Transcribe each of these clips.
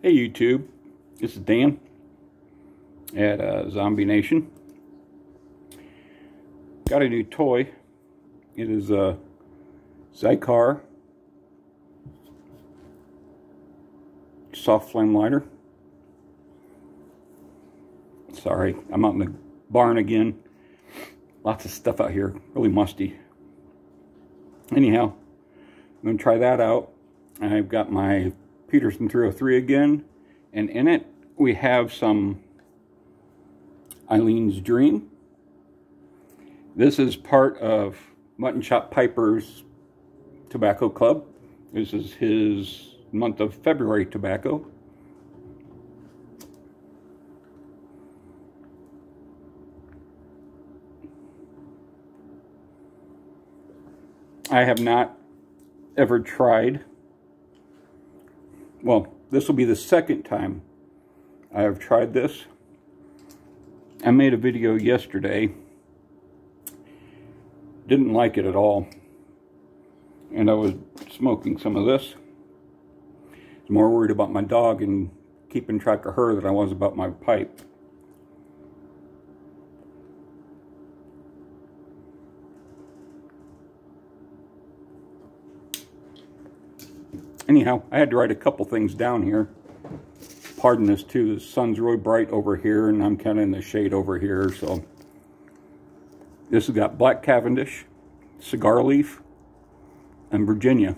Hey YouTube, this is Dan at Zombie Nation. Got a new toy. It is a Xikar soft flame lighter. Sorry, I'm out in the barn again. Lots of stuff out here, really musty. Anyhow, I'm going to try that out. I've got my Peterson 303 again, and in it we have some Eileen's Dream. This is part of Mutton Chop Piper's tobacco club. This is his month of February tobacco. I have not ever tried. Well, this will be the second time I have tried this. I made a video yesterday. Didn't like it at all. And I was smoking some of this. I was more worried about my dog and keeping track of her than I was about my pipe. Anyhow, I had to write a couple things down here. Pardon this too, the sun's really bright over here and I'm kind of in the shade over here. So this has got Black Cavendish, Cigar Leaf, and Virginia.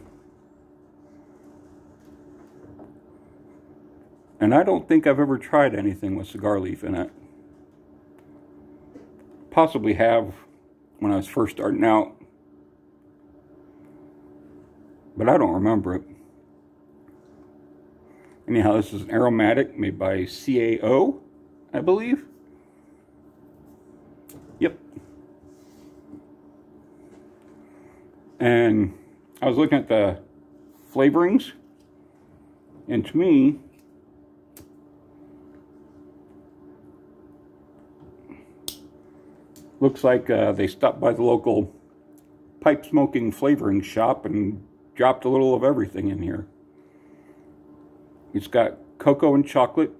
And I don't think I've ever tried anything with Cigar Leaf in it. Possibly have when I was first starting out, but I don't remember it. Anyhow, this is an aromatic made by CAO, I believe. Yep. And I was looking at the flavorings, and to me, looks like they stopped by the local pipe smoking flavoring shop and dropped a little of everything in here. It's got cocoa and chocolate,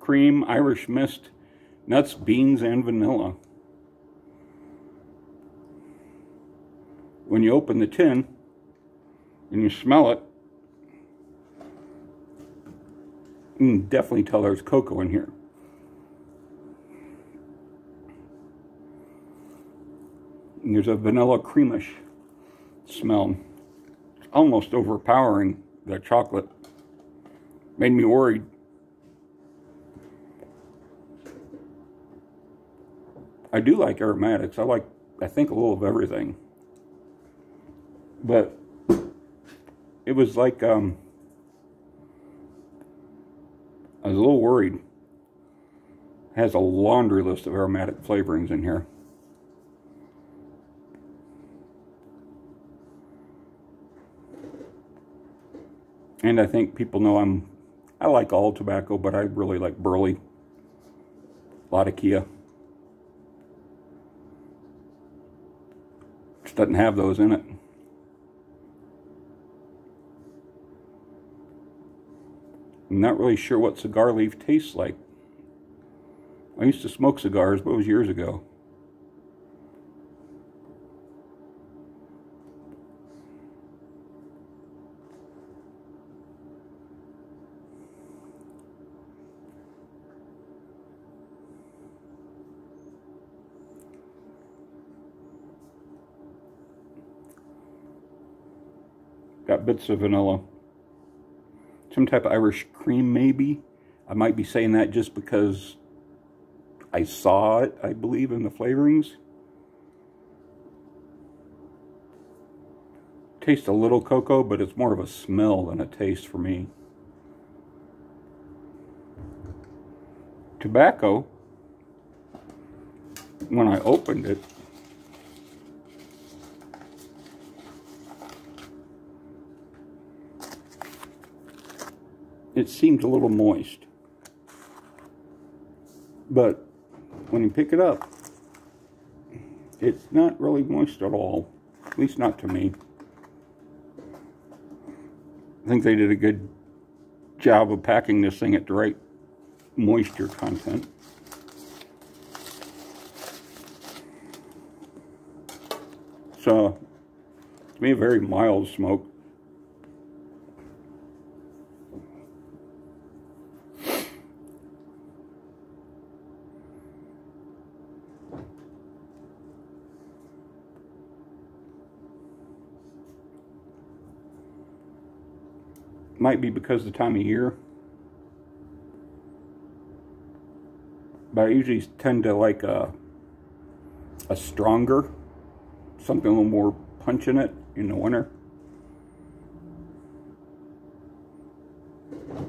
cream, Irish mist, nuts, beans, and vanilla. When you open the tin and you smell it, you can definitely tell there's cocoa in here. And there's a vanilla creamish smell. It's almost overpowering the chocolate. Made me worried. I do like aromatics. I think a little of everything. But it was like, I was a little worried. It has a laundry list of aromatic flavorings in here. And I think people know I like all tobacco, but I really like burley. A lot of Kia. Just doesn't have those in it. I'm not really sure what cigar leaf tastes like. I used to smoke cigars, but it was years ago. Got bits of vanilla. Some type of Irish cream, maybe. I might be saying that just because I saw it, I believe, in the flavorings. Tastes a little cocoa, but it's more of a smell than a taste for me. Tobacco, when I opened it, it seems a little moist. But when you pick it up, it's not really moist at all. At least not to me. I think they did a good job of packing this thing at the right moisture content. So, to me, a very mild smoke. Might be because of the time of year, but I usually tend to like a stronger, something a little more punch in it in the winter.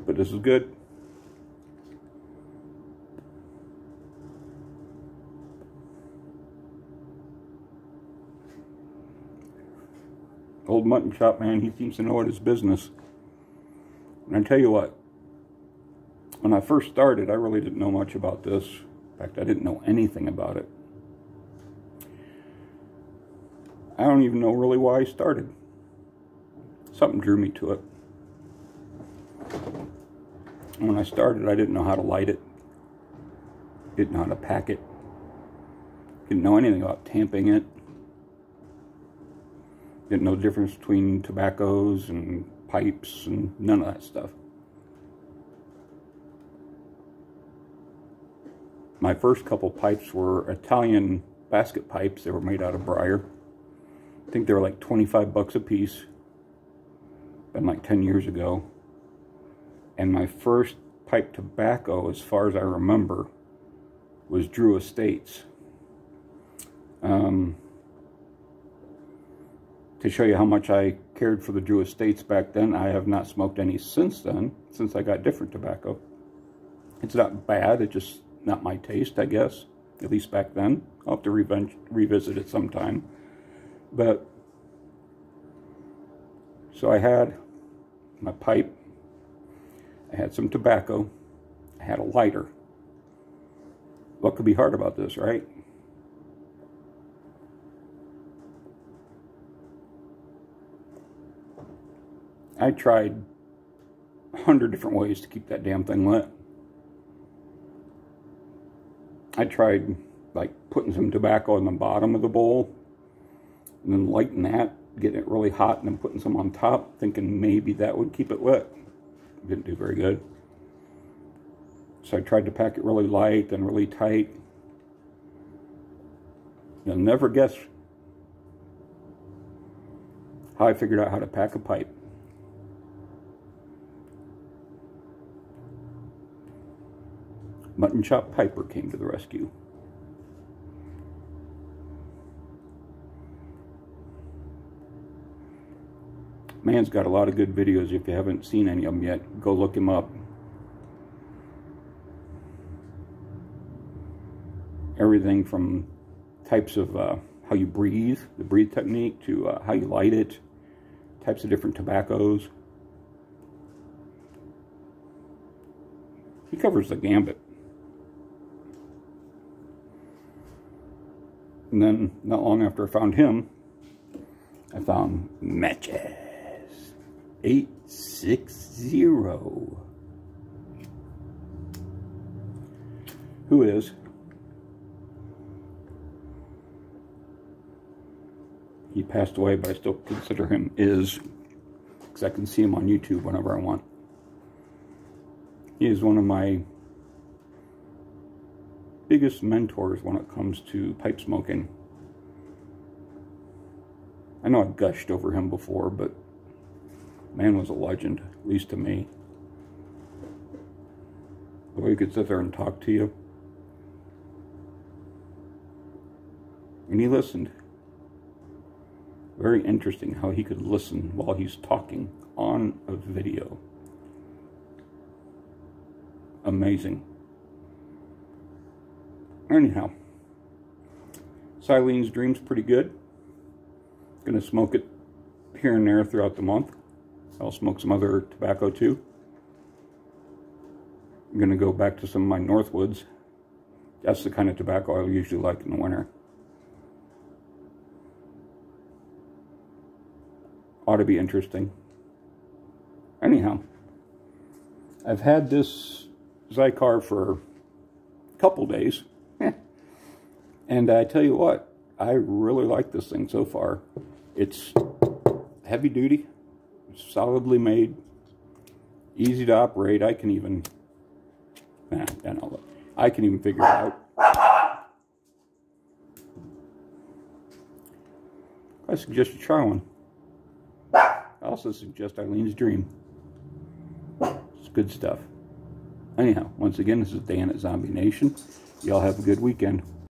But this is good. Old mutton chop man, he seems to know what his business. And I tell you what, when I first started, I really didn't know much about this. In fact, I didn't know anything about it. I don't even know really why I started. Something drew me to it. And when I started, I didn't know how to light it. Didn't know how to pack it. Didn't know anything about tamping it. Didn't know the difference between tobaccos and pipes and none of that stuff. My first couple pipes were Italian basket pipes. They were made out of briar. I think they were like 25 bucks a piece. Been like 10 years ago. And my first pipe tobacco, as far as I remember, was Drew Estates. To show you how much I cared for the Drew Estates back then, I have not smoked any since then, since I got different tobacco. It's not bad, it's just not my taste, I guess, at least back then. I'll have to revisit it sometime. But, so I had my pipe, I had some tobacco, I had a lighter. What could be hard about this, right? I tried 100 different ways to keep that damn thing lit. I tried like putting some tobacco in the bottom of the bowl and then lighting that, getting it really hot, and then putting some on top, thinking maybe that would keep it lit. Didn't do very good. So I tried to pack it really light and really tight. You'll never guess how I figured out how to pack a pipe. Mutton Chop Piper came to the rescue. Man's got a lot of good videos. If you haven't seen any of them yet, go look him up. Everything from types of how you breathe, the breathe technique, to how you light it, types of different tobaccos. He covers the gambit. And then, not long after I found him, I found Matches 860. Who is he passed away, but I still consider him is, because I can see him on YouTube whenever I want. He is one of my biggest mentors when it comes to pipe smoking. I know I've gushed over him before, but man was a legend, at least to me. The way he could sit there and talk to you. And he listened. Very interesting how he could listen while he's talking on a video. Amazing. Anyhow, Eileen's Dream's pretty good. Gonna smoke it here and there throughout the month. I'll smoke some other tobacco too. I'm gonna go back to some of my Northwoods. That's the kind of tobacco I usually like in the winter. Ought to be interesting. Anyhow, I've had this Xikar for a couple days. And I tell you what, I really like this thing so far. It's heavy duty, solidly made, easy to operate. I can even figure it out. I suggest you try one. I also suggest Eileen's Dream. It's good stuff. Anyhow, once again, this is Dan at Zombie Nation. Y'all have a good weekend.